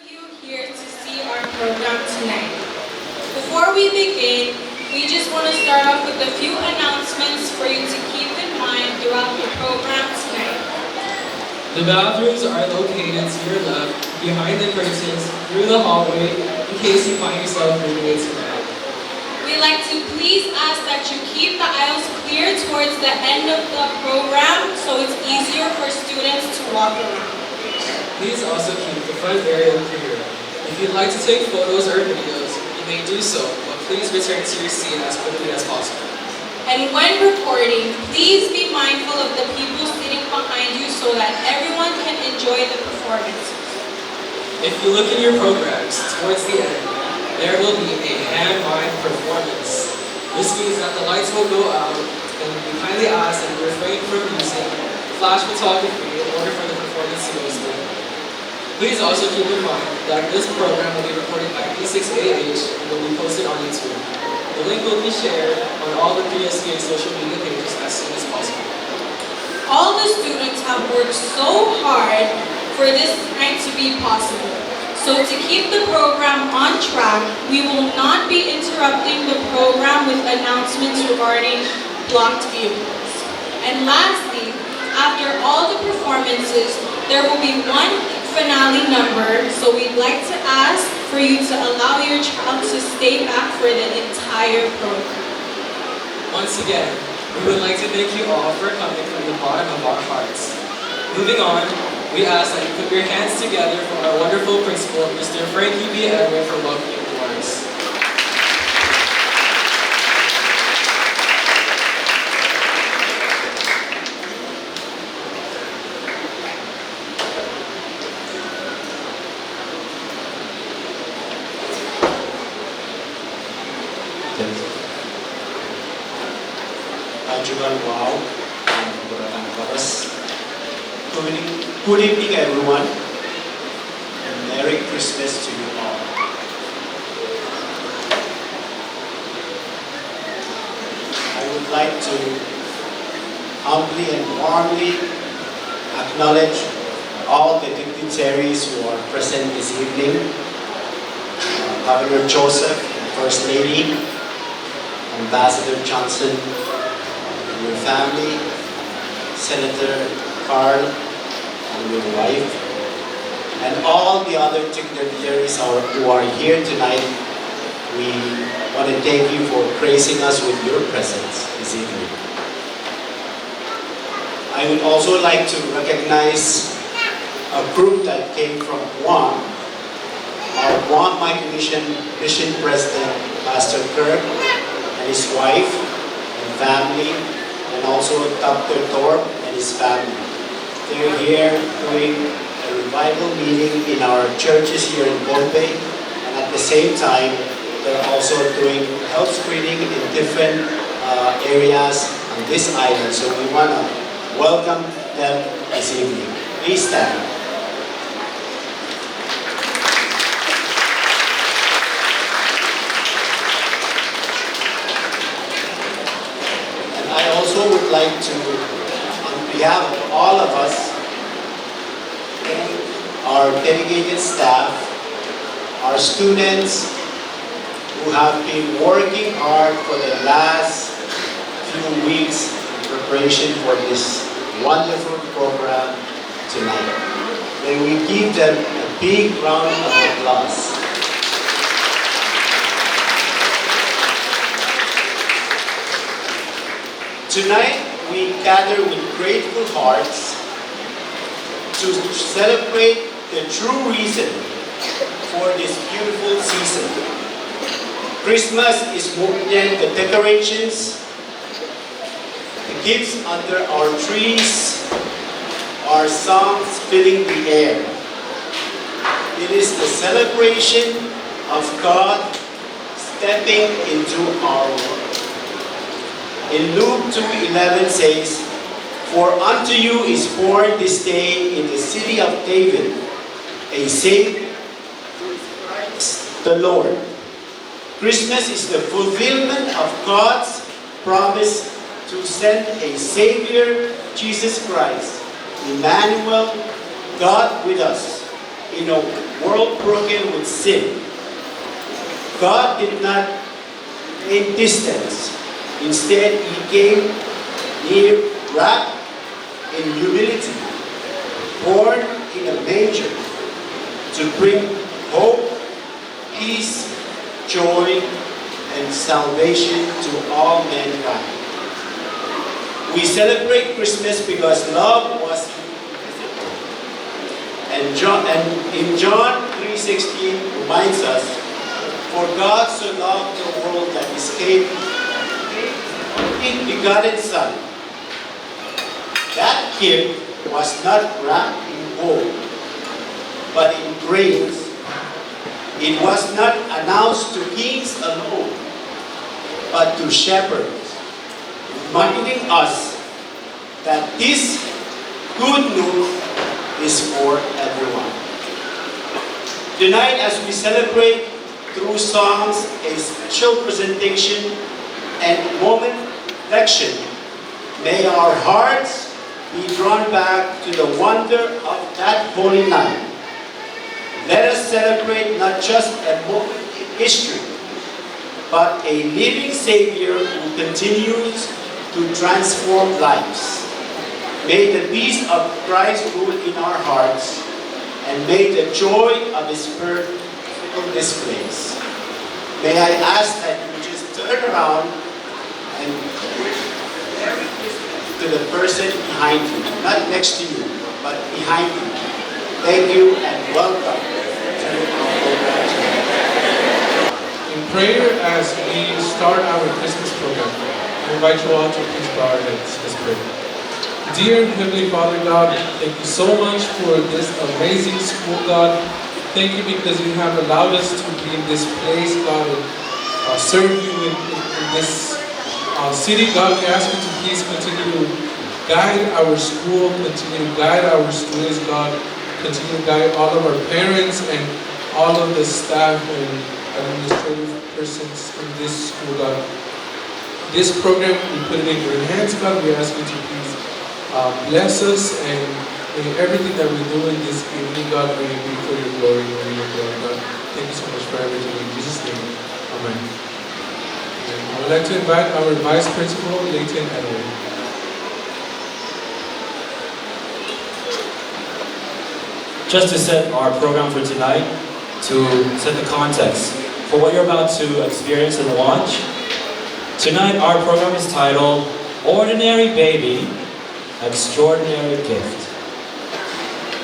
you here to see our program tonight. Before we begin, we just want to start off with a few announcements for you to keep in mind throughout the program tonight. The bathrooms are located to your left, behind the curtains, through the hallway, in case you find yourself moving it tonight. We'd like to please ask that you keep the aisles clear towards the end of the program so it's easier for students to walk around. Please also keep the front area clear. If you'd like to take photos or videos, you may do so, but please return to your seat as quickly as possible. And when recording, please be mindful of the people sitting behind you so that everyone can enjoy the performances. If you look in your programs, towards the end, there will be a hand-mime performance. This means that the lights will go out, and we kindly ask that you refrain from using flash photography in order for the performance to go smoothly. Please also keep in mind that this program will be recorded by P6AH and will be posted on YouTube. The link will be shared on all the PSK social media pages as soon as possible. All the students have worked so hard for this night to be possible. So to keep the program on track, we will not be interrupting the program with announcements regarding blocked vehicles. And lastly, after all the performances, there will be one finale number, so we'd like to ask for you to allow your child to stay back for the entire program. Once again, we would like to thank you all for coming from the bottom of our hearts. Moving on, we ask that you put your hands together for our wonderful principal, Mr. Frankie B. Edwin, for welcoming the ones. Wow. Good evening, everyone, and Merry Christmas to you all. I would like to humbly and warmly acknowledge all the dignitaries who are present this evening. Governor Joseph, First Lady, Ambassador Johnson, and your family, Senator Carl, and your wife, and all the other dignitaries who are here tonight. We want to thank you for gracing us with your presence this evening. I would also like to recognize a group that came from Guam. Our Guam Mission President, Pastor Kirk, and his wife and family, and also Dr. Thorpe and his family. They're here doing a revival meeting in our churches here in Bombay, and at the same time, they're also doing health screening in different areas on this island. So we want to welcome them this evening. Please stand. And I also would like to, on behalf of all of us, thank our dedicated staff, our students who have been working hard for the last few weeks in preparation for this wonderful program tonight. May we give them a big round of applause. Tonight, we gather with grateful hearts to celebrate the true reason for this beautiful season. Christmas is more than the decorations, the gifts under our trees, our songs filling the air. It is the celebration of God stepping into our world. In Luke 2:11 says, "For unto you is born this day in the city of David a Savior, the Lord." Christmas is the fulfillment of God's promise to send a Savior, Jesus Christ, Emmanuel, God with us. in a world broken with sin. God did not take distance. Instead, He came near, wrapped in humility, born in a manger, to bring hope, peace, joy, and salvation to all mankind. We celebrate Christmas because love was invisible. And in John 3:16 reminds us, for God so loved the world that He gave His only begotten Son. That gift was not wrapped in gold, but in grace. It was not announced to kings alone, but to shepherds, reminding us that this good news is for everyone. Tonight, as we celebrate through songs, a special presentation, and moment reflection, may our hearts be drawn back to the wonder of that holy night. Let us celebrate not just a moment in history, but a living Savior who continues to transform lives. May the peace of Christ rule in our hearts, and may the joy of His birth fill this place. May I ask that you just turn around and wish Merry Christmas to the person behind you, not next to you, but behind you. Thank you and welcome to our program tonight. In prayer, as we start our Christmas program, I invite you all to please bow our heads. Let's pray. Dear Heavenly Father God, thank you so much for this amazing school, God. Thank you because you have allowed us to be in this place, God, and serve you in this city. God, we ask you to please continue to guide our school, continue to guide our students, God. Continue to guide all of our parents and all of the staff and administrative persons in this school, God. This program, we put it in your hands, God. We ask you to please bless us, and may everything that we do in this evening, God, may it be for your glory and for your glory, God. Thank you so much for everything. In Jesus' name, amen. I would like to invite our Vice Principal, Leighton Edward. Just to set our program for tonight, to set the context for what you're about to experience and watch. Tonight, our program is titled, Ordinary Baby, Extraordinary Gift.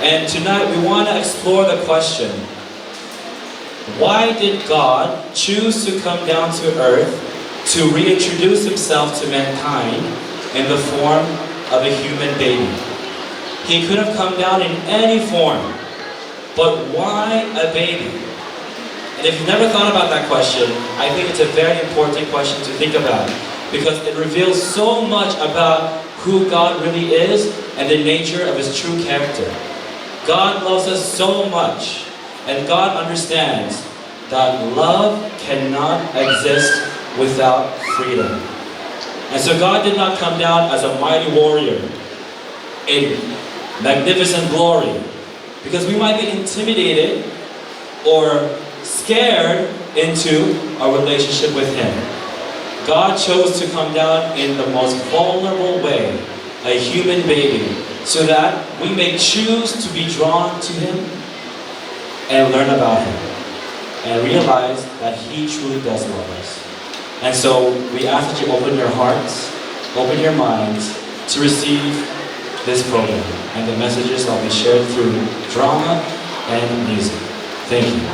And tonight, we want to explore the question, why did God choose to come down to earth to reintroduce Himself to mankind in the form of a human baby? He could have come down in any form, but why a baby? And if you've never thought about that question, I think it's a very important question to think about, because it reveals so much about who God really is and the nature of His true character. God loves us so much, and God understands that love cannot exist without freedom. And so God did not come down as a mighty warrior in magnificent glory, because we might be intimidated or scared into a relationship with Him. God chose to come down in the most vulnerable way, a human baby, so that we may choose to be drawn to Him and learn about Him and realize that He truly does love us. And so we ask that you open your hearts, open your minds to receive this program, and the messages will be shared through drama and music. Thank you.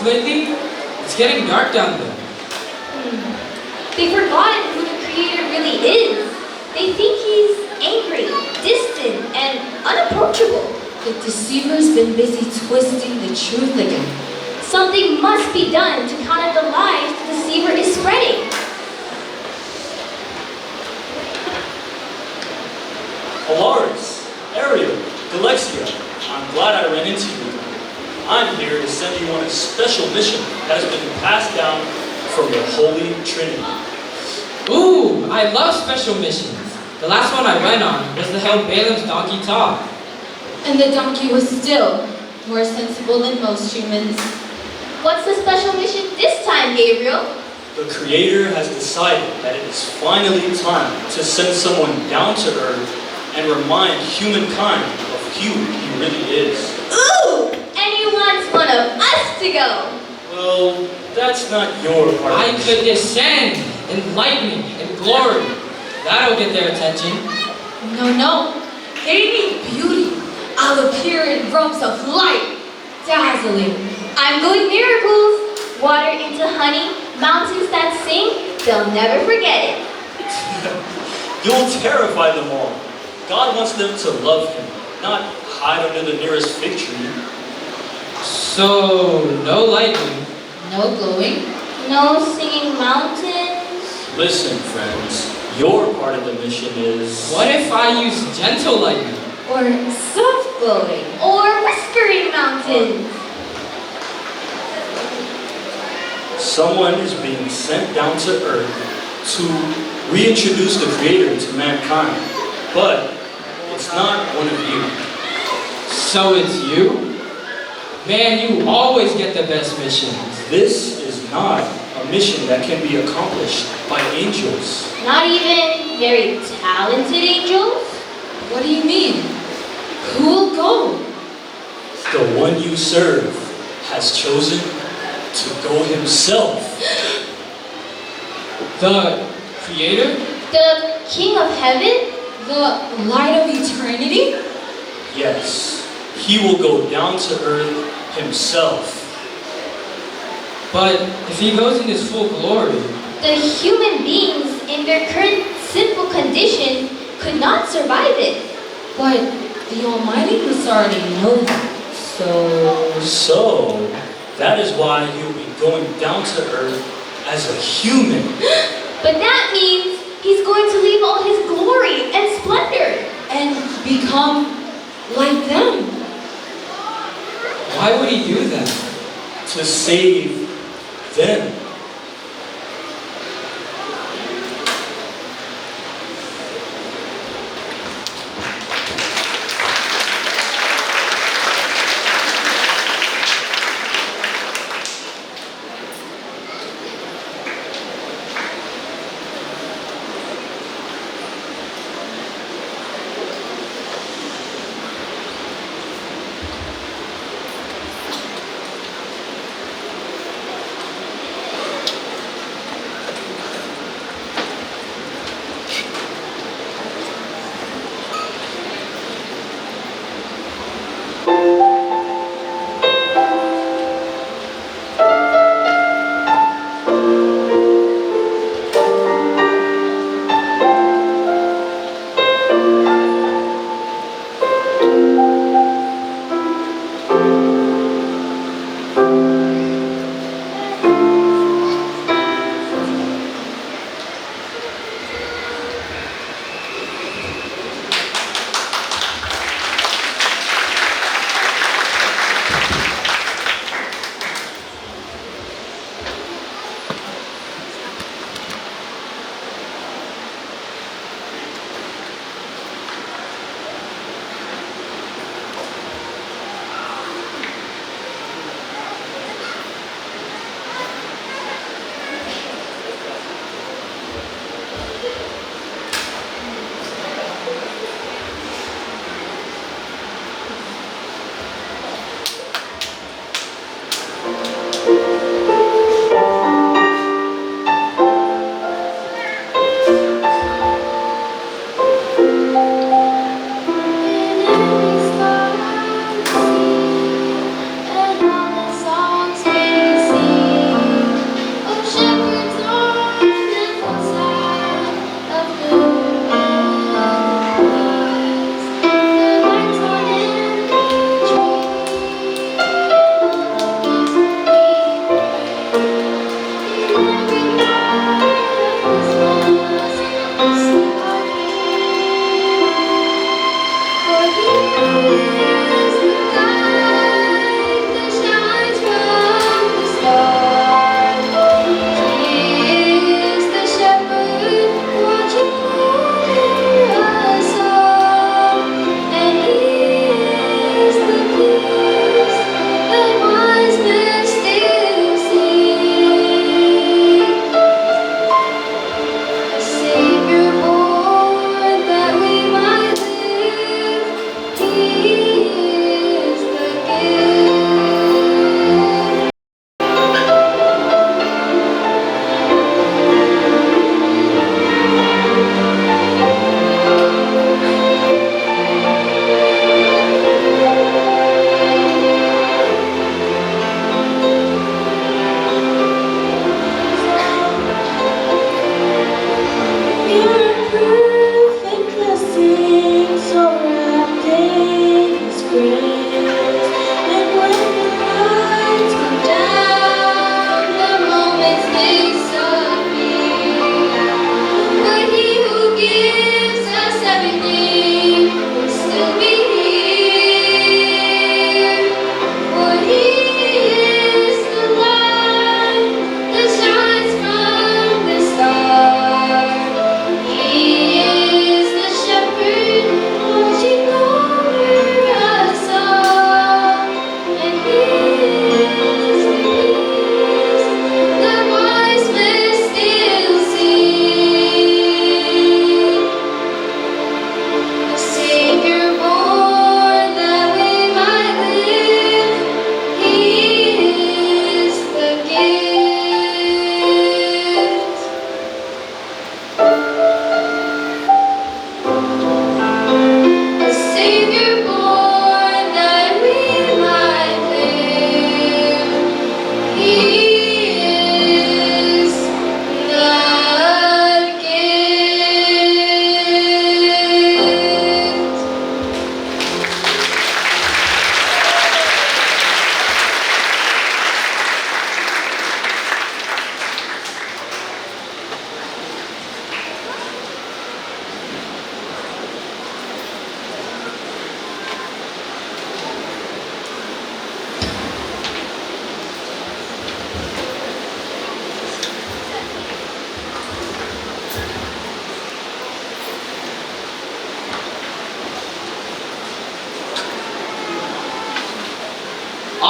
stars lately? It's getting dark down there. They've forgotten who the Creator really is. They think He's angry, distant, and unapproachable. The deceiver's been busy twisting the truth again. Something must be done to counter the lies the deceiver is spreading. Polaris, Ariel, Galexia, I'm glad I ran into you. I'm here to send you on a special mission that has been passed down from the Holy Trinity. Ooh, I love special missions. The last one I went on was to help Balaam's donkey talk. And the donkey was still more sensible than most humans. What's the special mission this time, Gabriel? The Creator has decided that it is finally time to send someone down to earth and remind humankind of who He really is. Ooh! And He wants one of us to go. Well, that's not your part. I could descend in lightning and glory. That'll get their attention. No. They need beauty. I'll appear in robes of light. Dazzling. I'm going miracles. Water into honey, mountains that sing, they'll never forget it. You'll terrify them all. God wants them to love Him, not hide under the nearest fig tree. So, no lightning. No glowing. No singing mountains. Listen, friends, your part of the mission is... What if I use gentle lightning? Or soft glowing. Or whispering mountains. Someone is being sent down to earth to reintroduce the Creator to mankind. But it's not one of you. So it's you? Man, you always get the best missions. This is not a mission that can be accomplished by angels. Not even very talented angels. What do you mean? Who'll go? The one you serve has chosen to go Himself. The Creator? The King of Heaven? The light of eternity? Yes, He will go down to earth Himself. But if He goes in His full glory, The human beings in their current sinful condition could not survive it. But the Almighty must already know that. So, that is why He'll be going down to earth as a human. But that means He's going to leave all His glory and splendor. And become like them. why would He do that? To save them.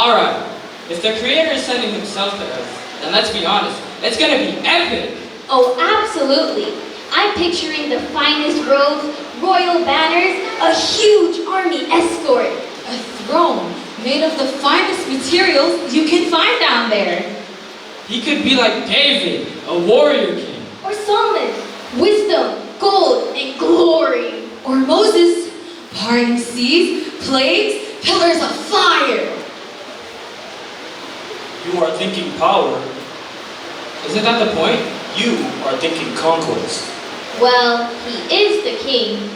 Alright, if the Creator is sending himself to Earth, then let's be honest, it's gonna be epic! Oh, absolutely. I'm picturing the finest robes, royal banners, a huge army escort. A throne made of the finest materials you can find down there. He could be like David, a warrior king. Or Solomon, wisdom, gold, and glory. Or Moses, parting seas, plagues, pillars of fire. You are thinking power. Isn't that the point? You are thinking conquest. Well, he is the king.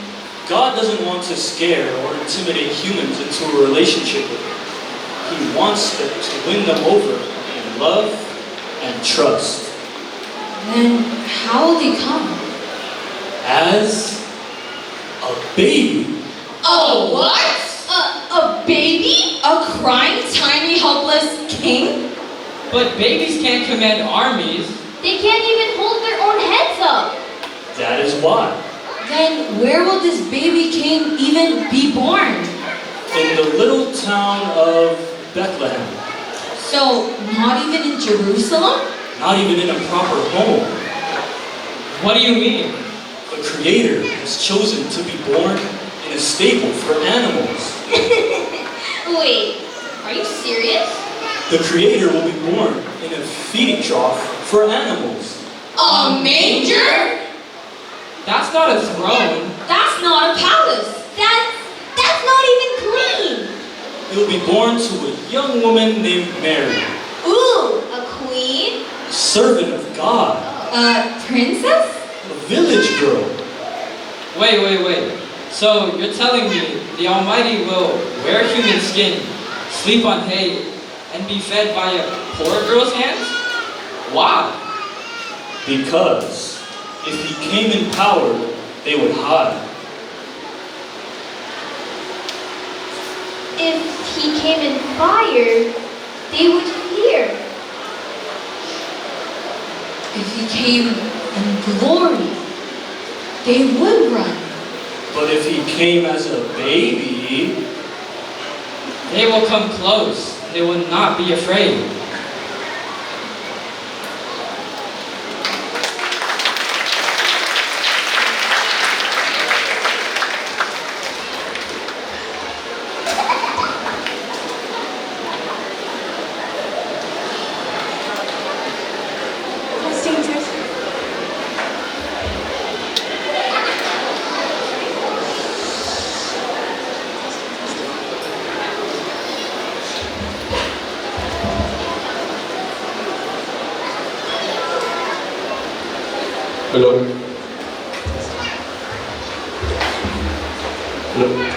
God doesn't want to scare or intimidate humans into a relationship with Him. He wants them to win them over in love and trust. Then how will he come? As a baby. A what? A baby? A crying, tiny, helpless king? But babies can't command armies. They can't even hold their own heads up. That is why. Then where will this baby king even be born? In the little town of Bethlehem. So, not even in Jerusalem? Not even in a proper home. What do you mean? The Creator has chosen to be born in a stable for animals. Wait, are you serious? The Creator will be born in a feeding trough for animals. A manger? That's not a throne. That's not a palace. That's not even clean. He will be born to a young woman named Mary, Ooh, a queen? a servant of God, A princess? a village girl. Wait. So you're telling me the Almighty will wear human skin, sleep on hay, and be fed by a poor girl's hands? Why? Because if he came in power, they would hide. If he came in fire, they would fear. If he came in glory, they would run. But if he came as a baby, They will come close. They will not be afraid. Hello. Hello.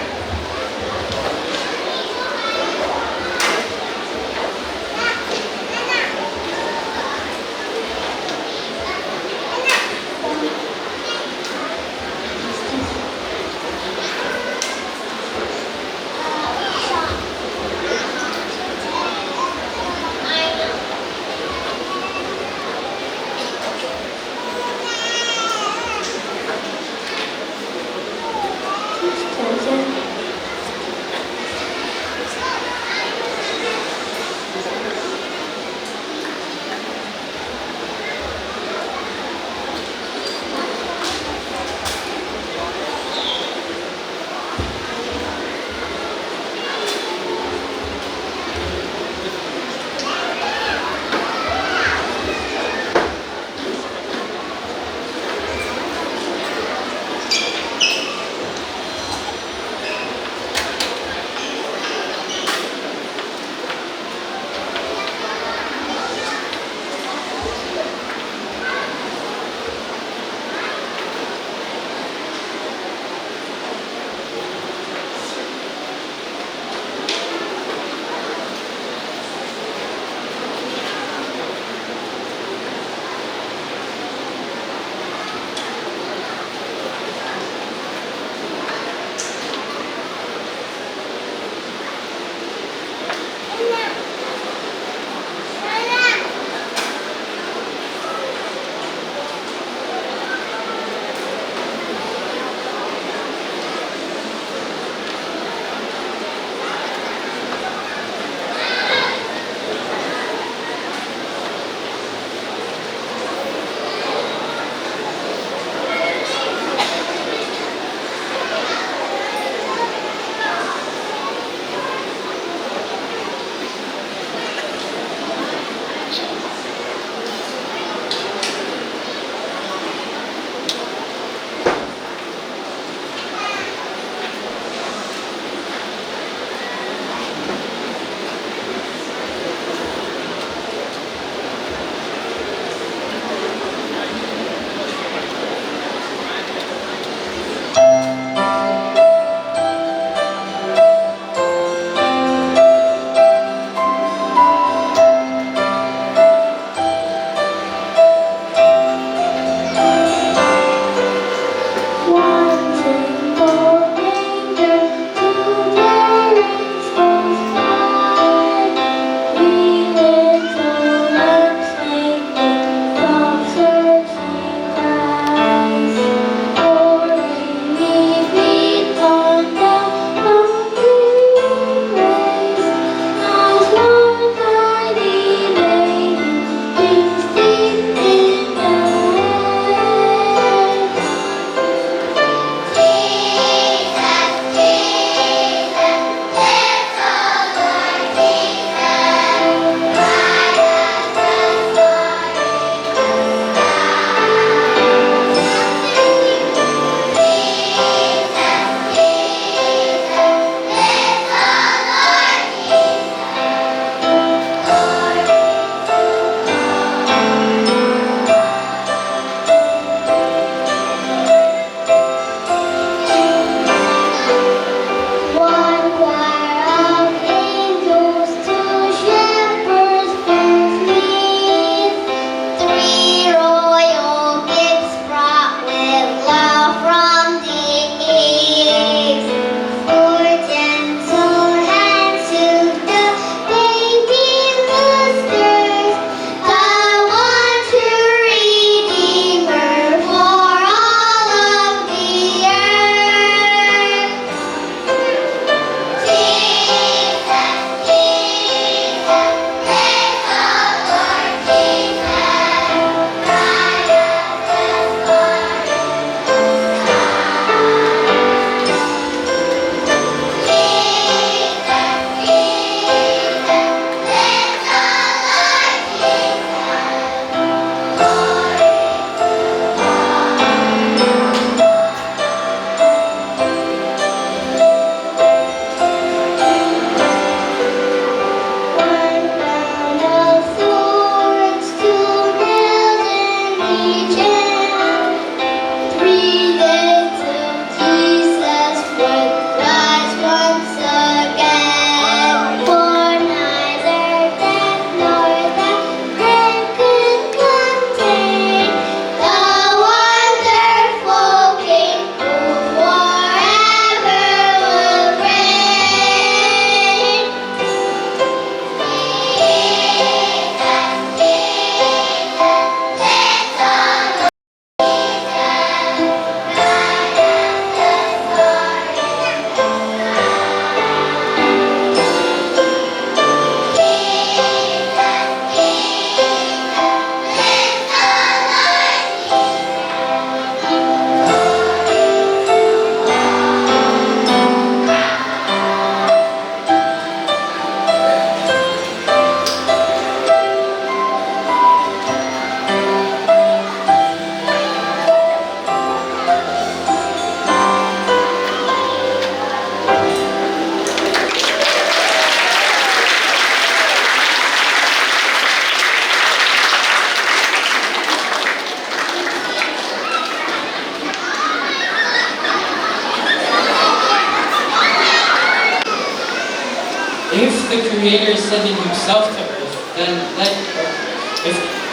If the Creator is sending Himself to earth, then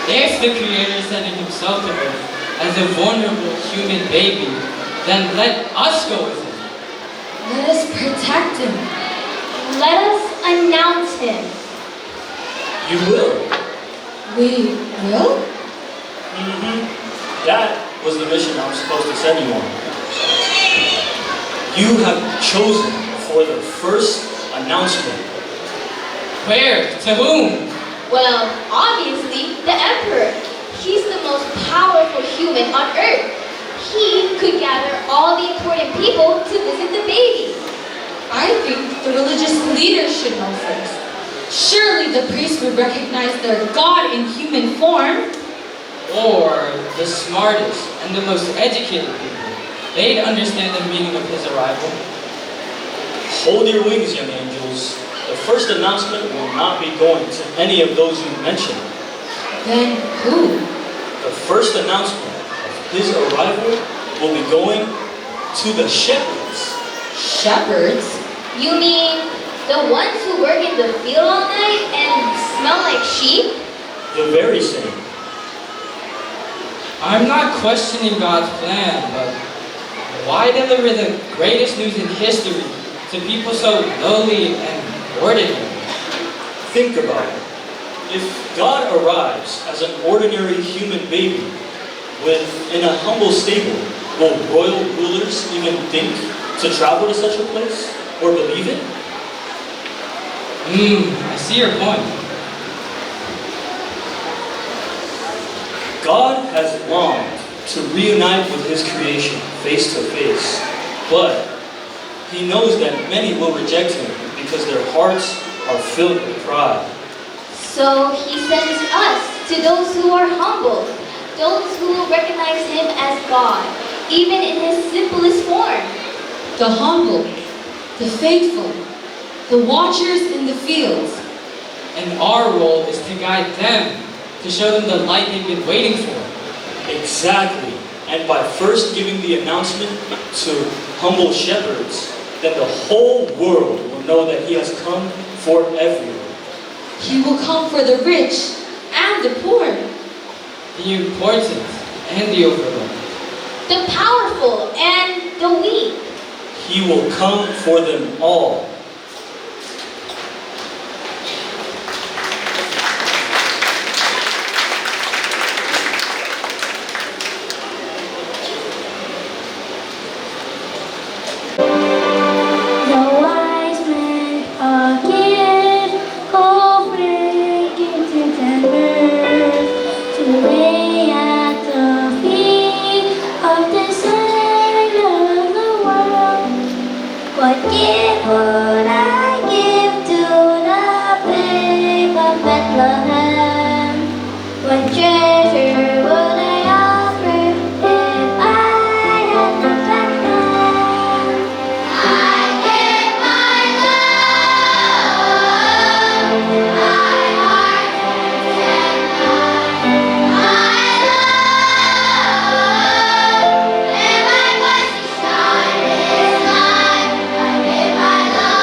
if the Creator is sending Himself to earth as a vulnerable human baby, then let us go with Him. Let us protect him. Let us announce him. You will. We will? That was the mission I was supposed to send you on. You have chosen for the first announcement. Where? To whom? Well, obviously, the Emperor. He's the most powerful human on Earth. He could gather all the important people to visit the baby. I think the religious leaders should know first. Surely the priests would recognize their God in human form. Or the smartest and the most educated people. They'd understand the meaning of His arrival. Hold your wings, young angels. The first announcement will not be going to any of those you mentioned. Then who? The first announcement of his arrival will be going to the shepherds. Shepherds? You mean the ones who work in the field all night and smell like sheep? The very same. I'm not questioning God's plan, but why deliver the greatest news in history to people so lowly and ordinary? Think about it. If God arrives as an ordinary human baby in a humble stable, will royal rulers even think to travel to such a place or believe it? I see your point. God has longed to reunite with His creation face to face, but He knows that many will reject Him because their hearts are filled with pride. So he sends us to those who are humble, those who will recognize him as God, even in his simplest form. The humble, the faithful, the watchers in the fields. And our role is to guide them, to show them the light they've been waiting for. Exactly. And by first giving the announcement to humble shepherds, then the whole world will know that He has come for everyone. He will come for the rich and the poor. The important and the overlooked. The powerful and the weak. He will come for them all. The wise men again go bringing to tenders to lay at the feet of the Savior of the world. What gift would I give to the babe of Bethlehem? What treasure would I offer if I had not found them? I give my love, my heart and my love, and my voice to shine this light. I give my love.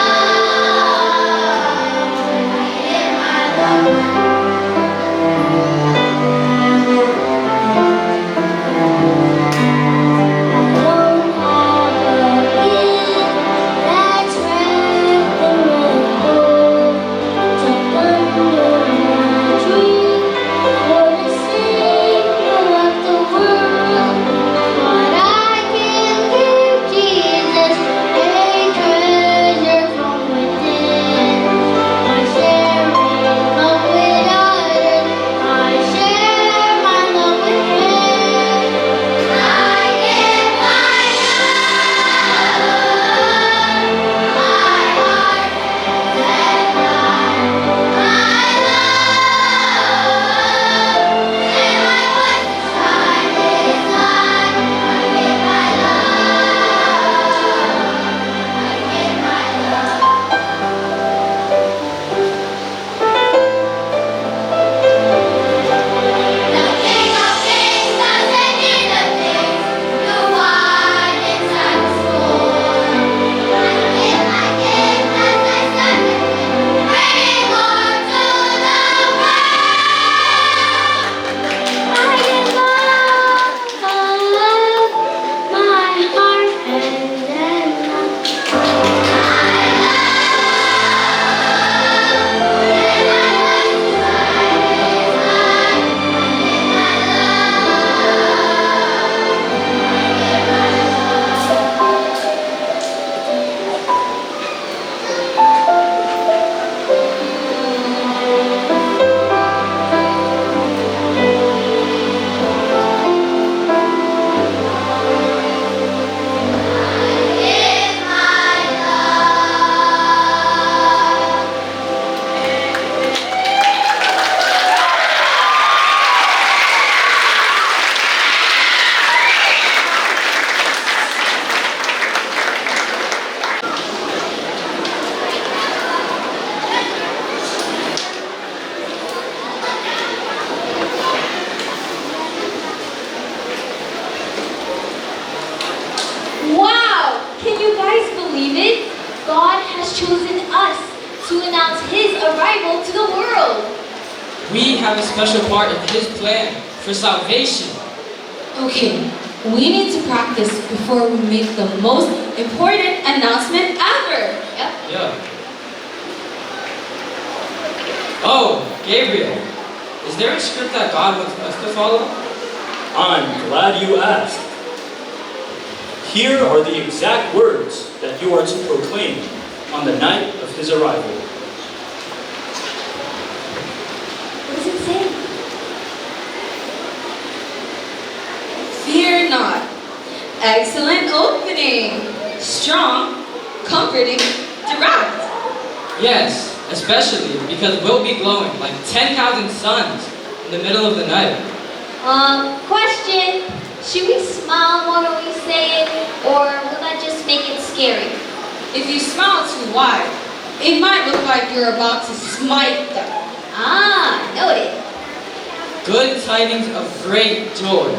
has chosen us to announce His arrival to the world. We have a special part in His plan for salvation. Okay, we need to practice before we make the most important announcement ever. Yep. Yeah. Oh, Gabriel, is there a script that God wants us to follow? I'm glad you asked. Here are the exact words that you are to proclaim on the night of His arrival. What does it say? Fear not. Excellent opening. Strong, comforting, direct. Yes, especially because we'll be glowing like 10,000 suns in the middle of the night. Question. Should we smile more when we say it, or will that just make it scary? If you smile too wide, it might look like you're about to smite them. Ah, noted. Good tidings of great joy.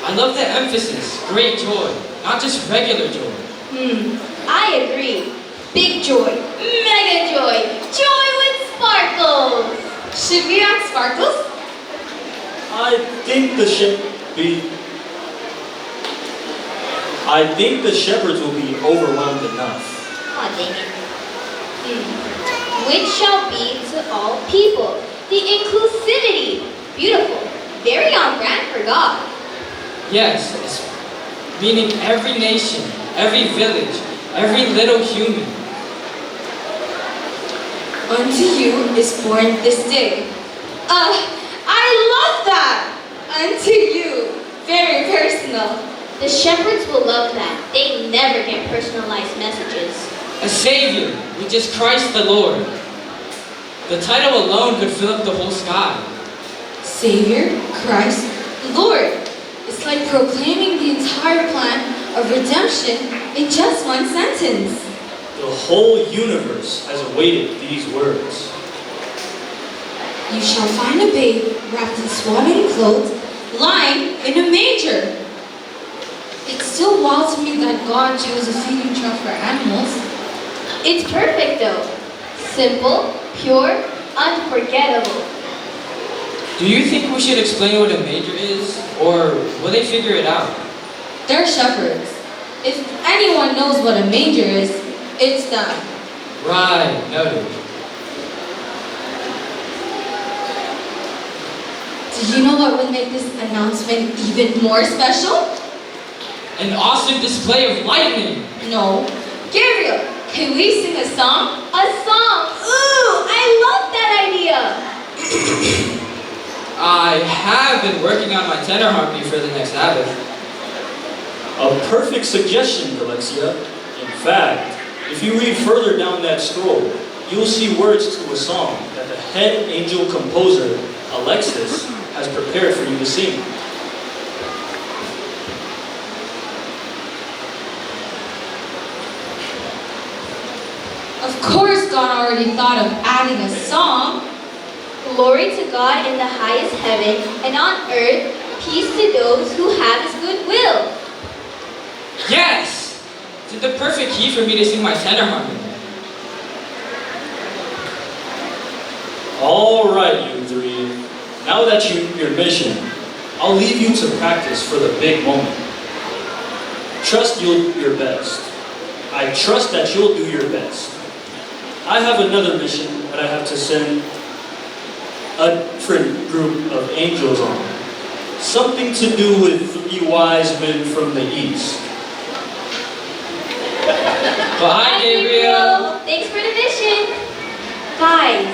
I love the emphasis, great joy, not just regular joy. I agree. Big joy, mega joy, joy with sparkles. Should we add sparkles? I think the shepherds will be overwhelmed enough. Aw, dang it. Which shall be to all people. The inclusivity. Beautiful. Very on brand for God. Yes, meaning every nation, every village, every little human. Unto you is born this day. I love that! Unto you. Very personal. The shepherds will love that. They never get personalized messages. A Savior, which is Christ the Lord. The title alone could fill up the whole sky. Savior, Christ, Lord. It's like proclaiming the entire plan of redemption in just one sentence. The whole universe has awaited these words. You shall find a babe wrapped in swaddling clothes, lying in a manger. It's still wild to me that God chose a feeding trough for animals. It's perfect though. Simple, pure, unforgettable. Do you think we should explain what a manger is, or will they figure it out? They're shepherds. If anyone knows what a manger is, it's them. Right, noted. Do you know what would make this announcement even more special? An awesome display of lightning. No. Gabriel, can we sing a song? A song! Ooh, I love that idea! I have been working on my tenor harmony for the next Sabbath. A perfect suggestion, Alexia. In fact, if you read further down that scroll, you'll see words to a song that the head angel composer, Alexis, has prepared for you to sing. Of course God already thought of adding a song. Glory to God in the highest heaven, and on earth, peace to those who have His good will. Yes! It's in the perfect key for me to sing my tenor harmony. All right, you three. Now that your mission, I'll leave you to practice for the big moment. Trust you'll do your best. I trust that you'll do your best. I have another mission that I have to send a different group of angels on. Something to do with 3 wise men from the east. Bye, Gabriel. Thanks for the mission. Guys,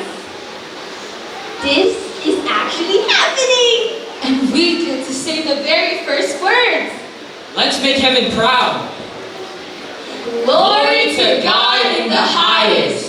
this is actually happening. And we get to say the very first words. Let's make heaven proud. Glory to God in the highest.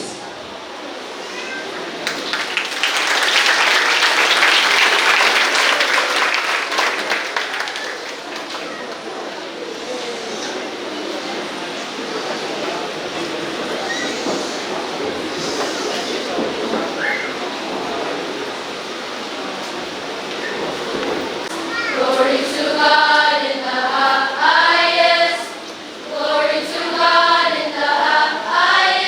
Glory to God in the highest. Glory to God in the highest.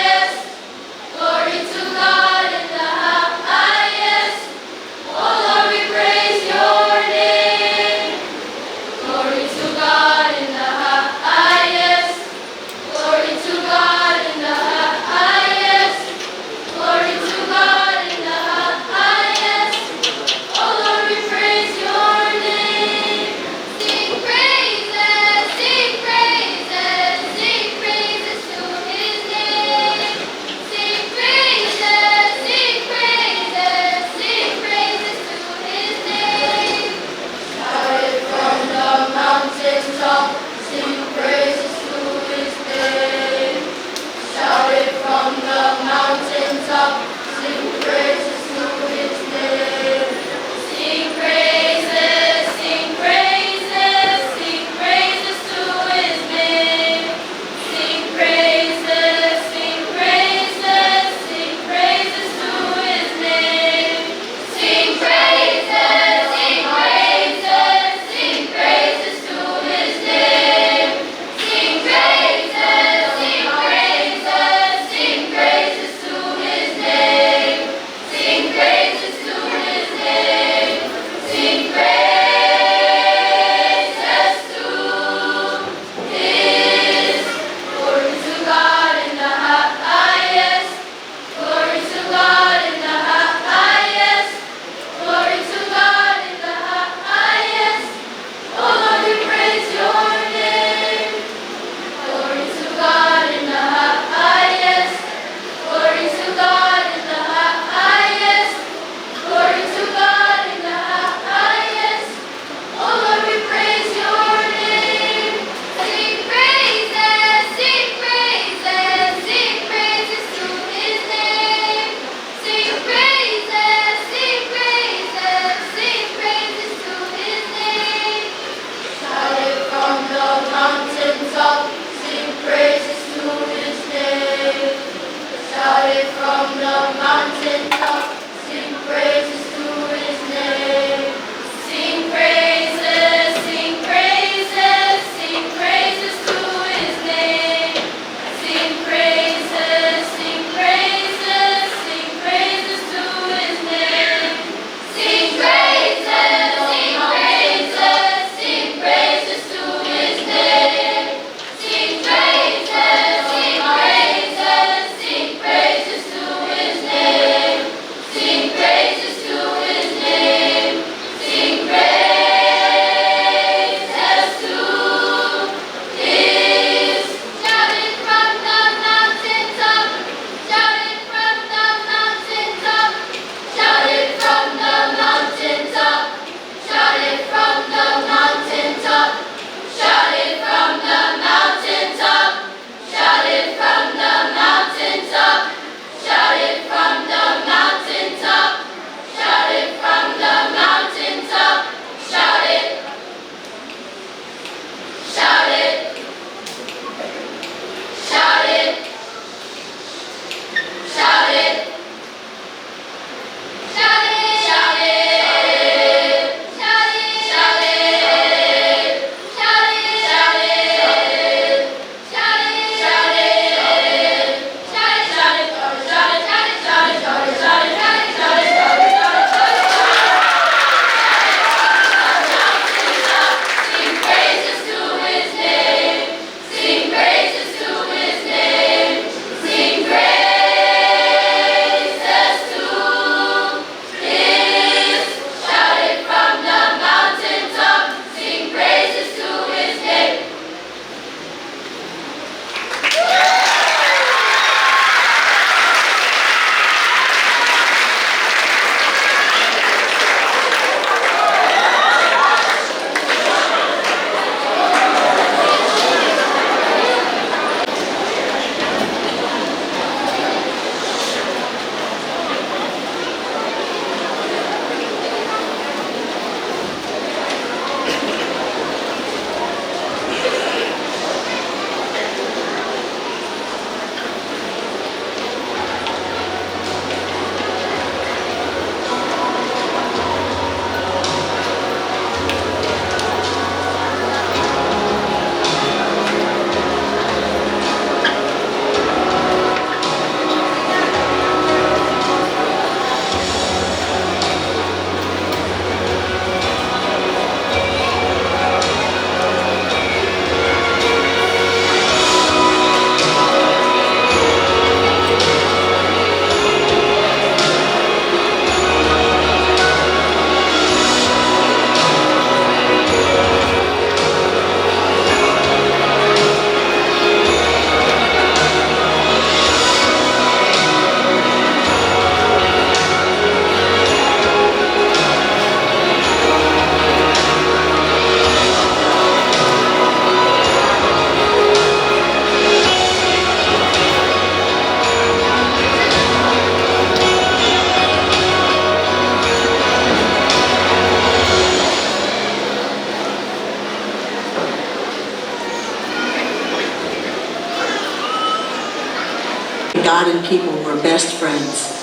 God and people were best friends.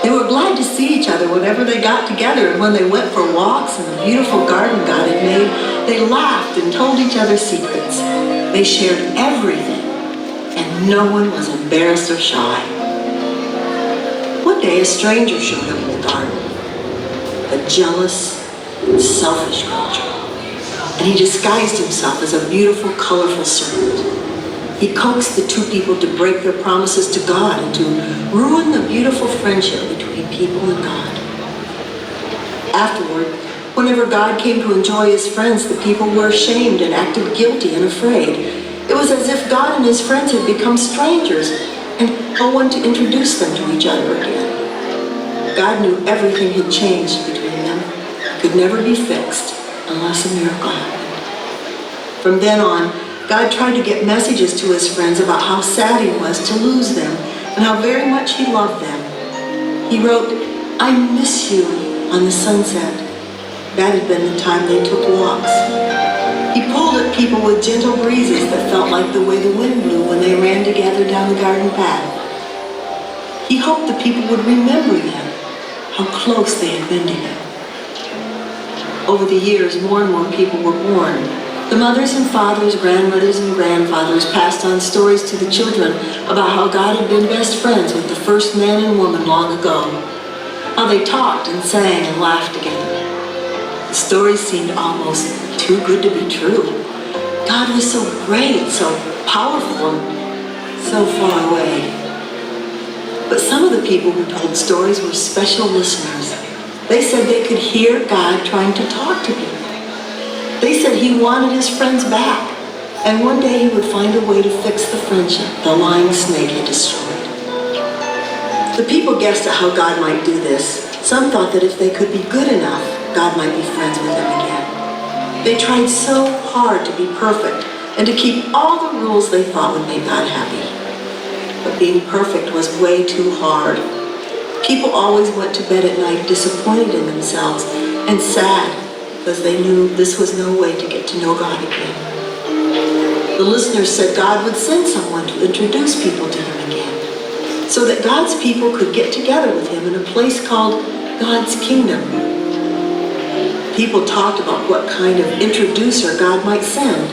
They were glad to see each other whenever they got together, and when they went for walks in the beautiful garden God had made, they laughed and told each other secrets. They shared everything, and no one was embarrassed or shy. One day, a stranger showed up in the garden, a jealous, selfish creature, and he disguised himself as a beautiful, colorful serpent. He coaxed the two people to break their promises to God and to ruin the beautiful friendship between people and God. Afterward, whenever God came to enjoy his friends, the people were ashamed and acted guilty and afraid. It was as if God and his friends had become strangers and no one to introduce them to each other again. God knew everything had changed between them. It could never be fixed unless a miracle happened. From then on, God tried to get messages to his friends about how sad he was to lose them and how very much he loved them. He wrote, "I miss you," on the sunset. That had been the time they took walks. He pulled at people with gentle breezes that felt like the way the wind blew when they ran together down the garden path. He hoped the people would remember them, how close they had been to him. Over the years, more and more people were born. The mothers and fathers, grandmothers and grandfathers passed on stories to the children about how God had been best friends with the first man and woman long ago, how they talked and sang and laughed together. The stories seemed almost too good to be true. God was so great, so powerful, and so far away. But some of the people who told stories were special listeners. They said they could hear God trying to talk to people. They said he wanted his friends back, and one day he would find a way to fix the friendship the lying snake had destroyed. The people guessed at how God might do this. Some thought that if they could be good enough, God might be friends with them again. They tried so hard to be perfect and to keep all the rules they thought would make God happy. But being perfect was way too hard. People always went to bed at night disappointed in themselves and sad because they knew this was no way to get to know God again. The listeners said God would send someone to introduce people to him again, so that God's people could get together with him in a place called God's kingdom. People talked about what kind of introducer God might send.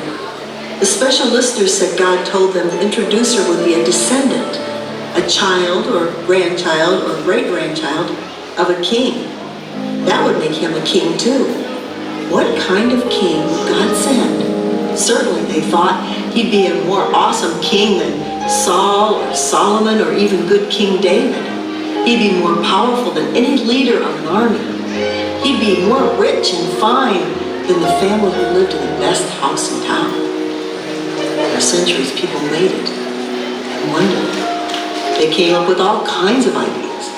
The special listeners said God told them the introducer would be a descendant, a child or grandchild or great-grandchild of a king. That would make him a king too. What kind of king would God send? Certainly they thought he'd be a more awesome king than Saul or Solomon or even good King David. He'd be more powerful than any leader of an army. He'd be more rich and fine than the family who lived in the best house in town. For centuries people waited and wondered. They came up with all kinds of ideas.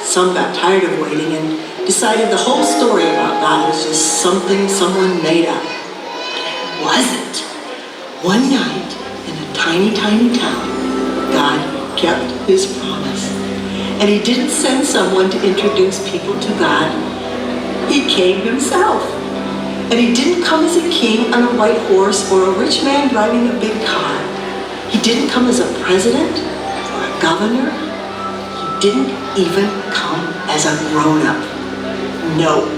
Some got tired of waiting and decided the whole story about God was just something someone made up. It wasn't. One night in a tiny, tiny town, God kept his promise. And he didn't send someone to introduce people to God. He came himself. And he didn't come as a king on a white horse or a rich man driving a big car. He didn't come as a president or a governor. He didn't even come as a grown-up. No.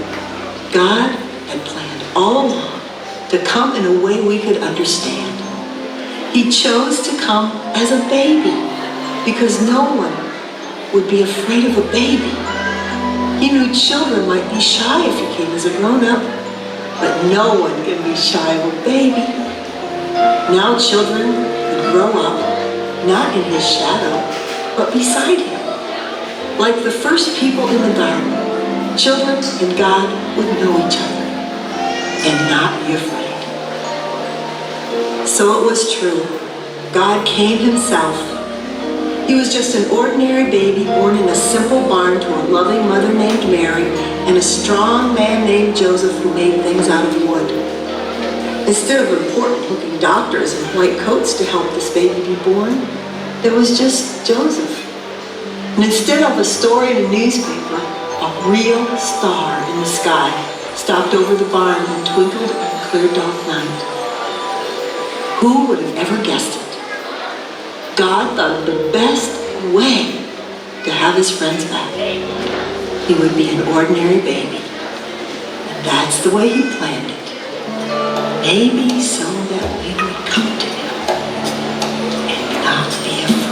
God had planned all along to come in a way we could understand. He chose to come as a baby because no one would be afraid of a baby. He knew children might be shy if he came as a grown-up, but no one can be shy of a baby. Now children could grow up, not in his shadow, but beside him. Like the first people in the garden, children and God would know each other and not be afraid. So it was true. God came himself. He was just an ordinary baby born in a simple barn to a loving mother named Mary and a strong man named Joseph who made things out of wood. Instead of important-looking doctors in white coats to help this baby be born, there was just Joseph. And instead of a story in a newspaper, a real star in the sky stopped over the barn and twinkled in the clear dark night. Who would have ever guessed it? God thought of the best way to have his friends back. He would be an ordinary baby. And that's the way he planned it. Maybe so that we would come to him and not be afraid.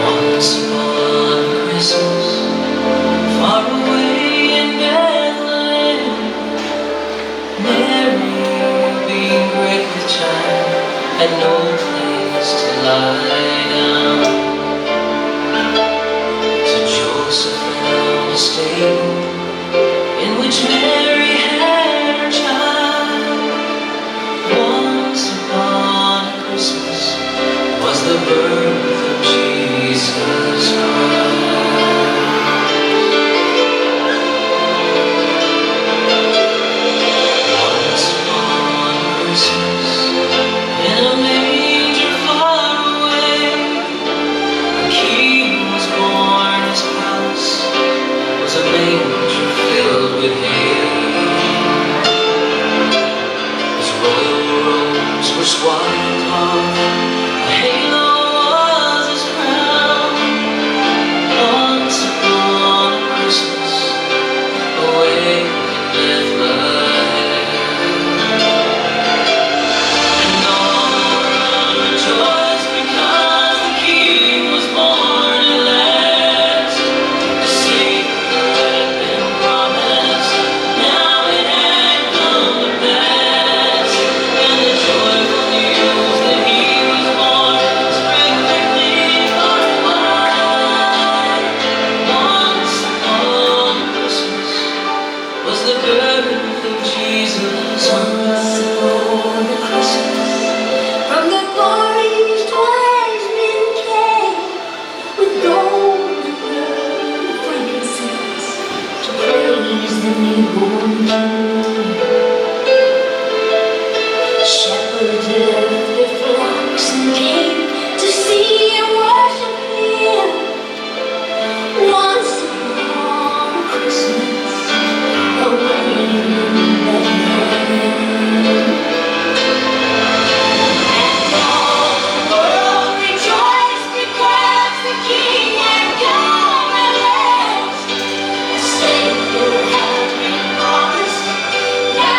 Once upon a Christmas, far away in Bethlehem, Mary, being great with child, had no place to lie down. So Joseph found a stable in which Mary had her child. Once upon a Christmas was the birth of Jesus Christ. Once upon a Christmas, in a manger far away, a king was born. His palace was a manger filled with hay. His royal robes were swaddling cloth, a halo was his crown. Once upon a Christmas, away in Bethlehem, and all around rejoiced because the King was born at last. The Savior had been promised, now it had come to pass, and the joyful news that He was born spread quickly far and wide. Once upon a Christmas was the birth of Jesus Christ. On the Christmas, from the forest wise men came with gold and myrrh and frankincense to praise the newborn King. Shepherds left their flocks and came to see and worship Him. Once upon a Christmas, away in Bethlehem. And all the world rejoiced because the King had come at last. The Savior had been promised, now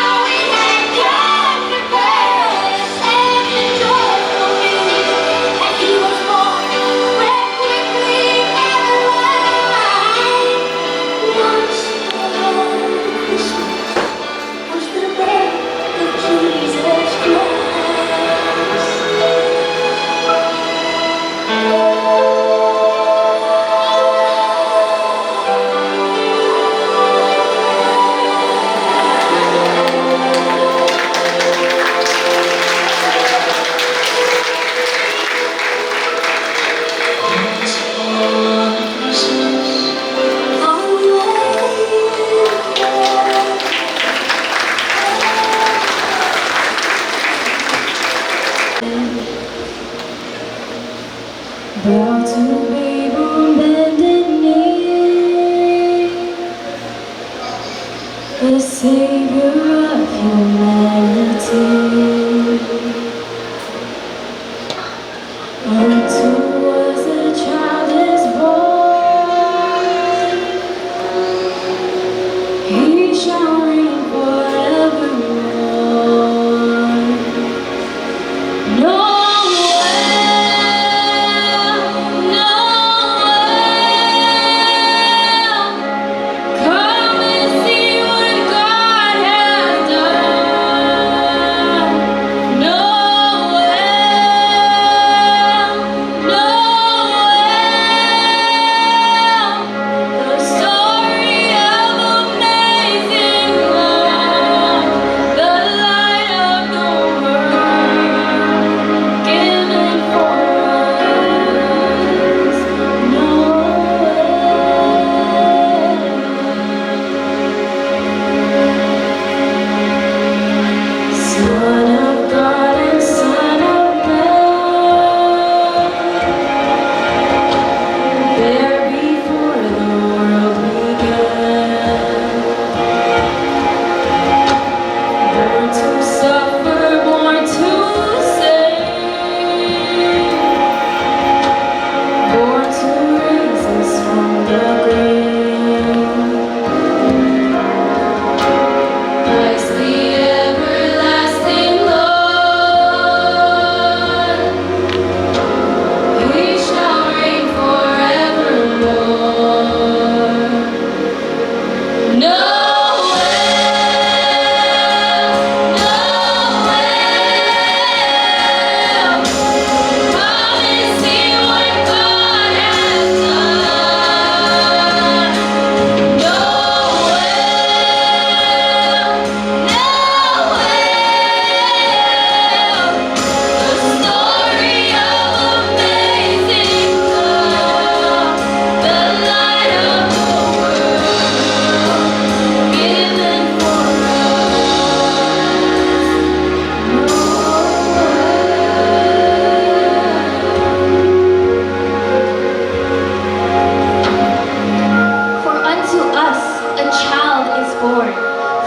child is born.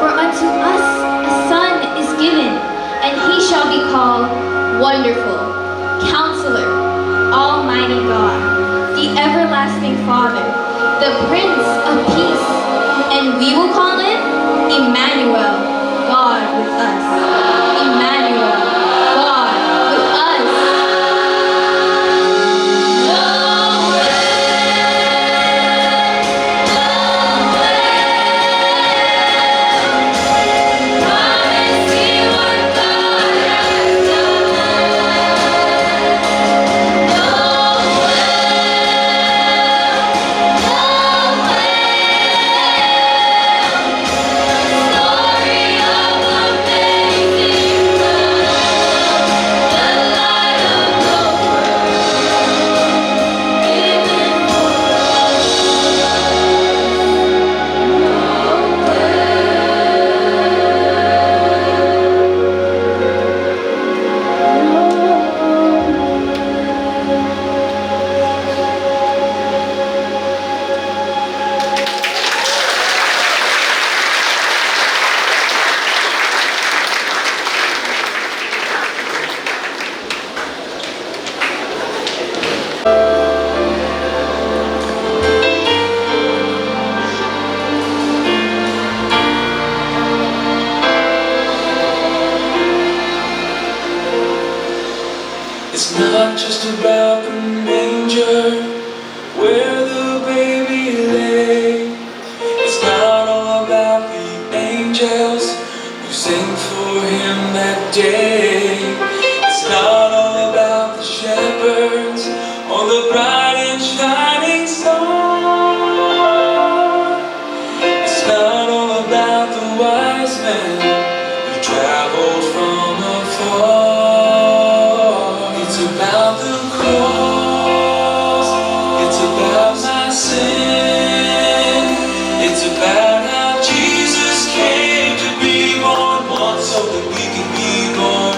For unto us a son is given, and he shall be called Wonderful, Counselor, Almighty God, the Everlasting Father, the Prince of Peace, and we will call him Emmanuel, God with us. Emmanuel, God with us. It's not just about the manger where the baby lay. It's not all about the angels who sing for him that day. It's not all about the shepherds or the bright and shining star. It's not all about the wise men who traveled from afar. It's about the cross, it's about my sin, it's about how Jesus came to be born once so that we can be born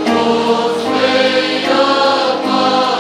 Both wait upon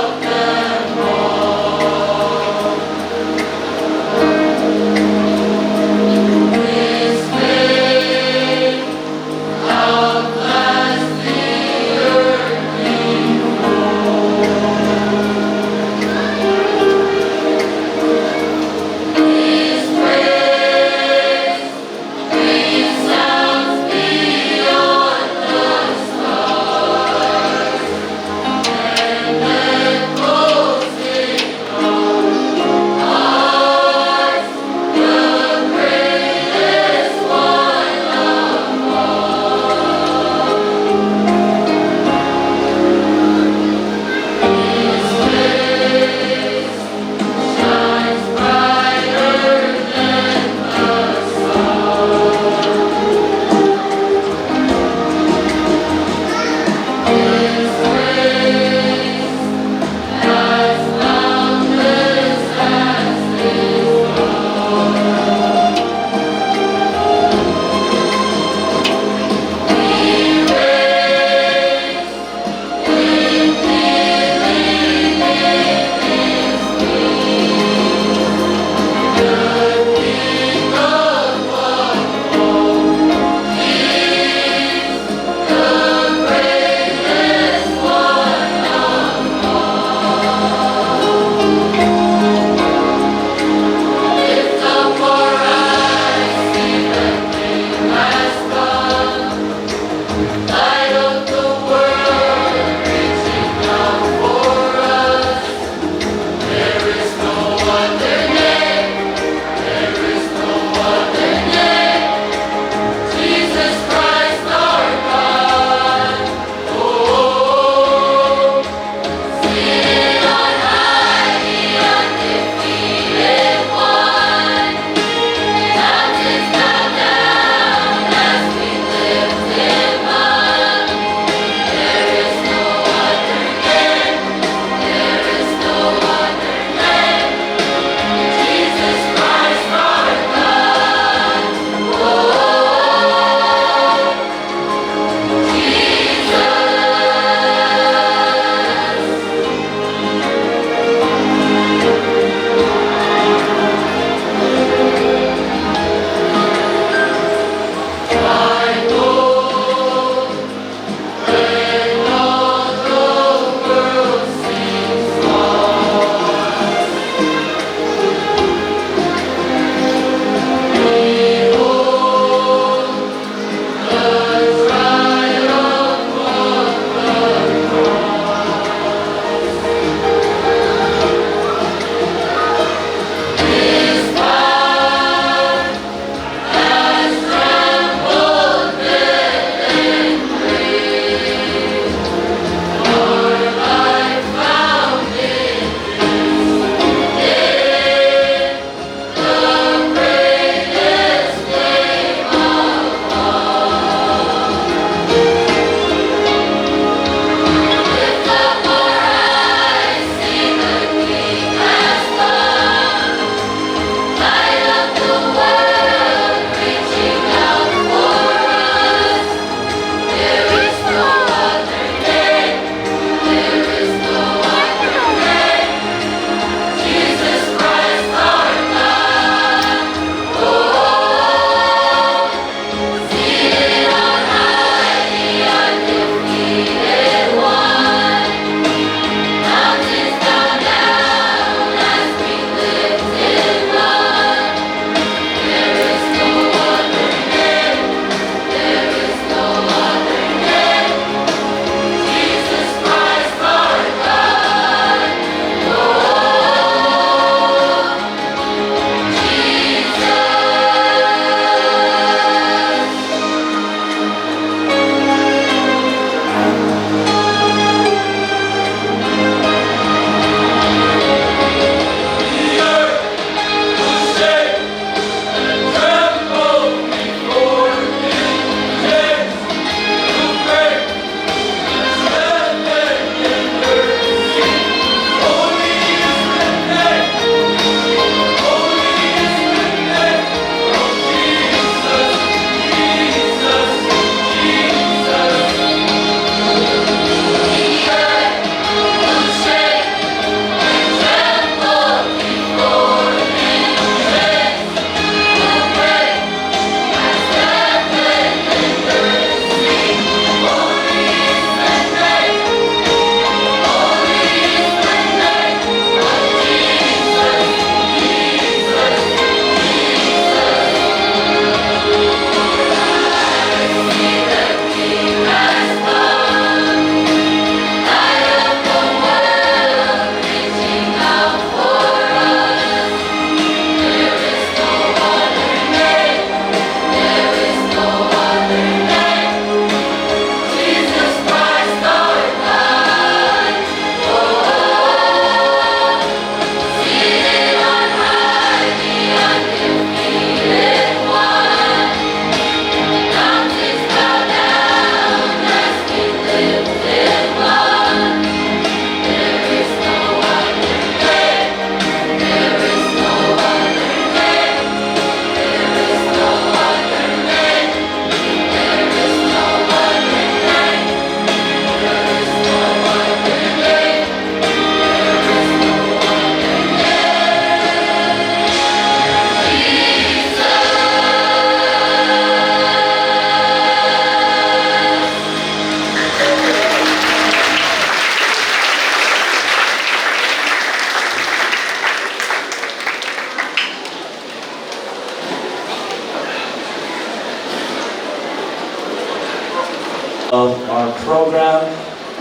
our program.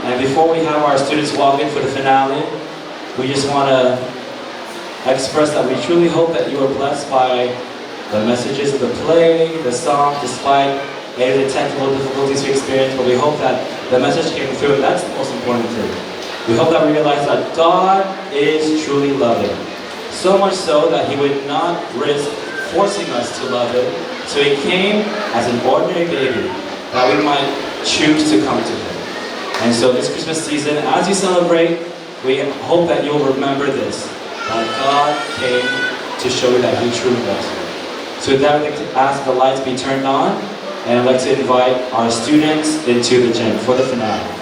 And before we have our students walk in for the finale, we just want to express that we truly hope that you are blessed by the messages of the play, the song, despite any of the technical difficulties we experienced, but we hope that the message came through, and that's the most important thing. We hope that we realize that God is truly loving. So much so that He would not risk forcing us to love Him. So He came as an ordinary baby that we might choose to come to Him. And so this Christmas season, as you celebrate, we hope that you'll remember this, that God came to show you that He truly loves you. So with that, I'd like to ask the lights be turned on, and I'd like to invite our students into the gym for the finale.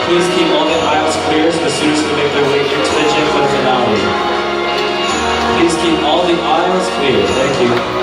Please keep all the aisles clear so the students can make their way into the gym for the finale. Please keep all the aisles clear. Thank you.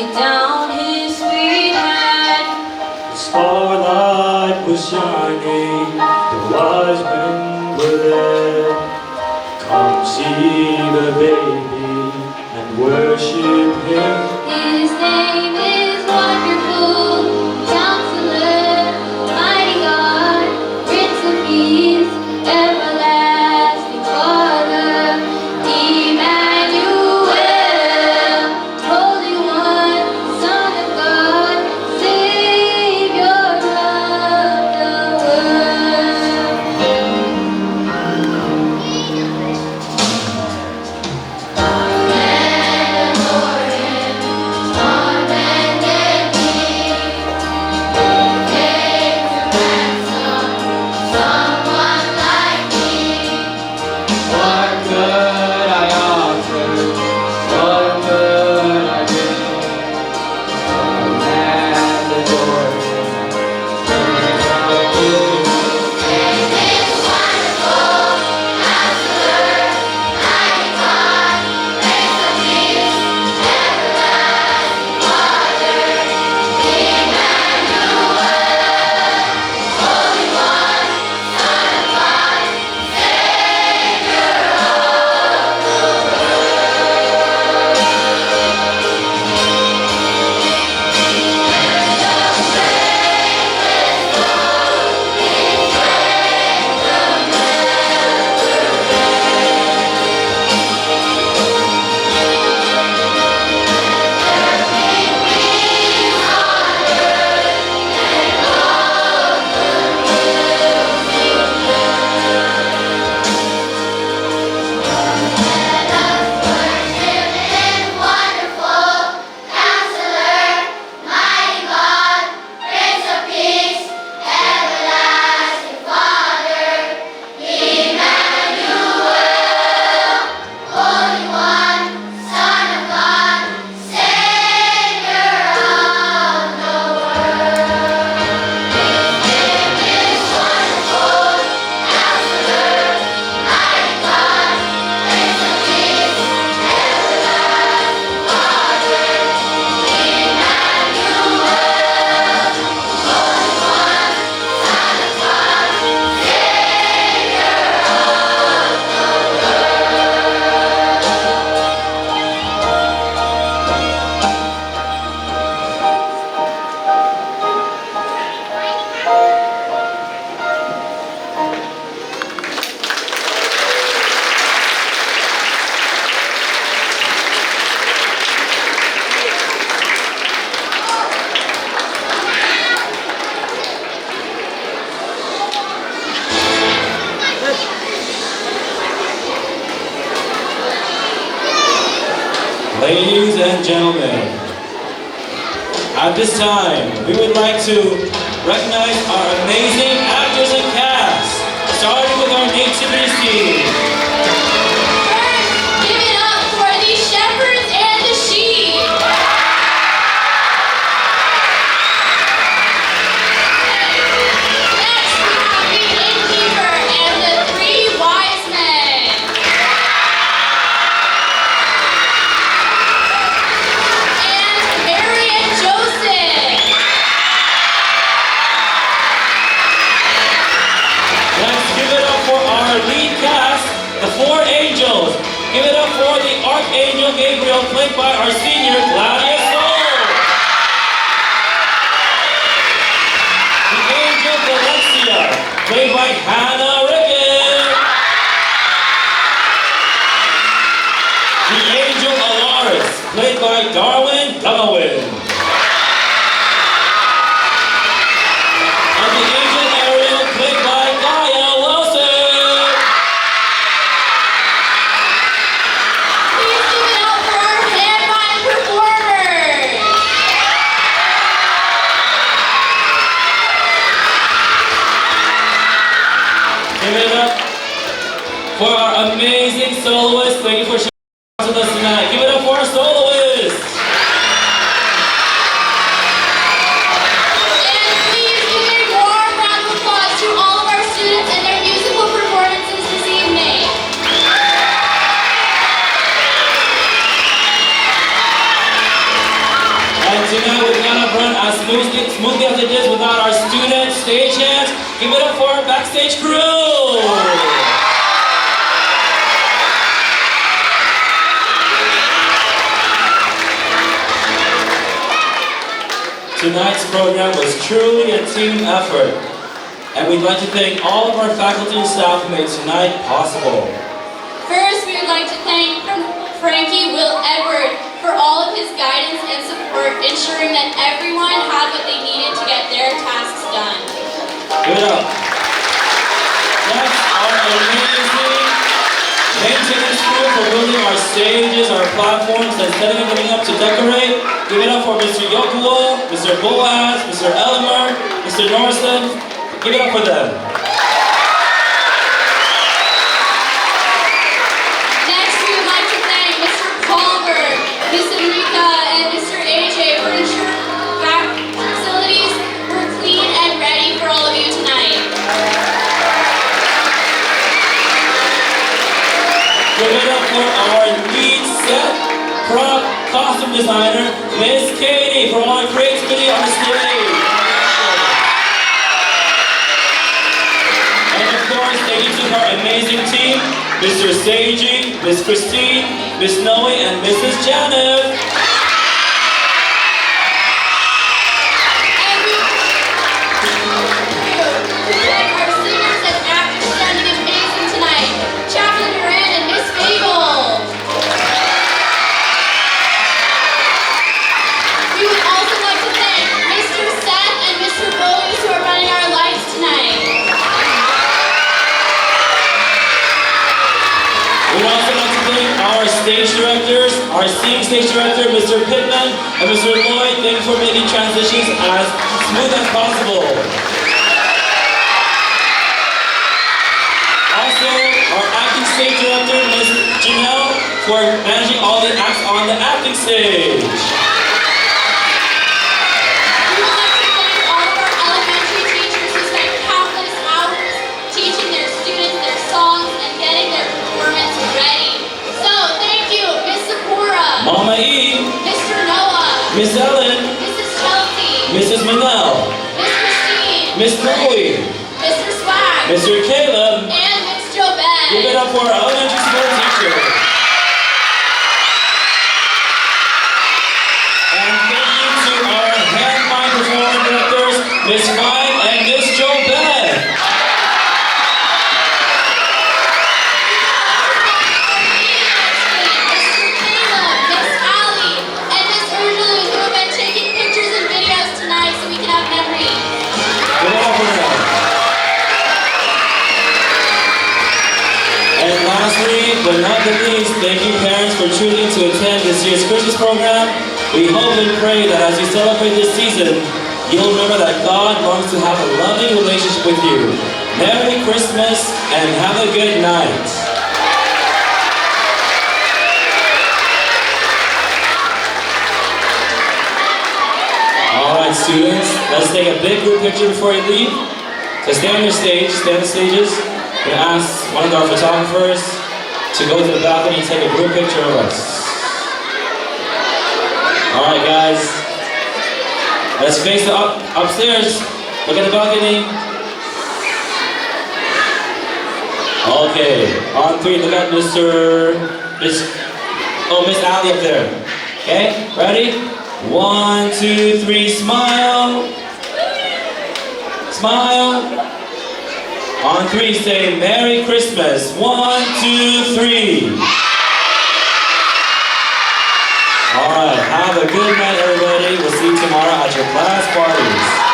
laid down his sweet hand. The starlight was shining, the wise men were there. Come see the baby and worship him. His name is Wonderful, Counselor, Mighty God, Prince of Peace, Everlasting Father, Emmanuel, Holy One, Son of God, Savior of the world. What could I offer? What could I give? And adore him. Ladies and gentlemen, at this time, we would like to recognize our amazing actors and cast, starting with our Nativity team. First, give it up for the shepherds and the sheep. Next, we have the innkeeper and the three wise men. And Mary and Joseph. Let's give it up for our lead cast, the four angels. Give it up for the Archangel Gabriel, played by our senior Claudia Soul. The Angel Alexia, played by Hannah Rickett. The Angel Alaris, played by Darwin Dumowin. And the Angel Ariel, played by Gaia Wilson. Please give it up for our headline performers. Give it up for our amazing soloists. Thank you for sharing with us tonight. Give it up for our soloists. And please give a warm round of applause to all of our students and their musical performances this evening. smoothly as it is without our students, stage hands. Give it up for our backstage crew. Tonight's program was truly a team effort, and we'd like to thank all of our faculty and staff who made tonight possible. First, we would like to thank Frankie Will Edward for all of his guidance and support, ensuring that everyone had what they needed to get their tasks done. Give it up. Next, our amazing maintenance crew for building our stages, our platforms, and setting everything up to decorate. Give it up for Mr. Yokuo, Mr. Boaz, Mr. Elmer, Mr. Norson. Give it up for them. Next, we would like to thank Mr. Palmer, Ms. Enrica, and Mr. AJ for ensuring that facilities were clean and ready for all of you tonight. Give it up for our lead set prop costume designer, Miss Katie, for all her creativity on the stage. And of course, thank you to our amazing team, Mr. Seiji, Miss Christine, Miss Noe, and Mrs. Janet. And we thank our singers and actors sounding amazing tonight, Chaplain Duran and Miss Mabel. We would also like to thank Mr. Seth and Mr. Bowies who are running our lights tonight. We'd also like to thank our stage directors, our singing stage director, Mr. Pittman, and Mr. Lloyd. Thank you for making transitions as smooth as possible. Also, our acting stage director, Ms. Janelle, for managing all the acts on the acting stage. We would like to thank all of our elementary teachers who spent countless hours teaching their students their songs and getting their performance ready. So, thank you, Miss Sephora, Mama E, Mr. Noah, Miss Ellen, Mrs. Chelsea, Mrs. Manel, Miss Christine, Miss Chloe, Mr. Swag, Mr. Caleb. and Miss Jobed. Give it up for our elementary school teachers. And thank you to our hand-mind performance directors, Miss Vine and Miss Jobed. Mr. Caleb, Miss Allie, and Miss Urjulu who have been taking pictures and videos tonight so we can have memories. Give it up for them. And lastly, but not the least, thank you parents for choosing to attend this year's Christmas program. We hope and pray that as you celebrate this season, you'll remember that God longs to have a loving relationship with you. Merry Christmas and have a good night. Alright students, let's take a big group picture before you leave. So stay on your stage, stay on the stages. I'm going to ask one of our photographers to go to the balcony and take a group picture of us. Alright guys, let's face the upstairs. Look at the balcony. Okay, on three, look at Miss Allie up there. Okay, ready? 1, 2, 3, smile. Smile. On three, say Merry Christmas. 1, 2, 3. Alright, have a good night everybody. We'll see you tomorrow at your class parties.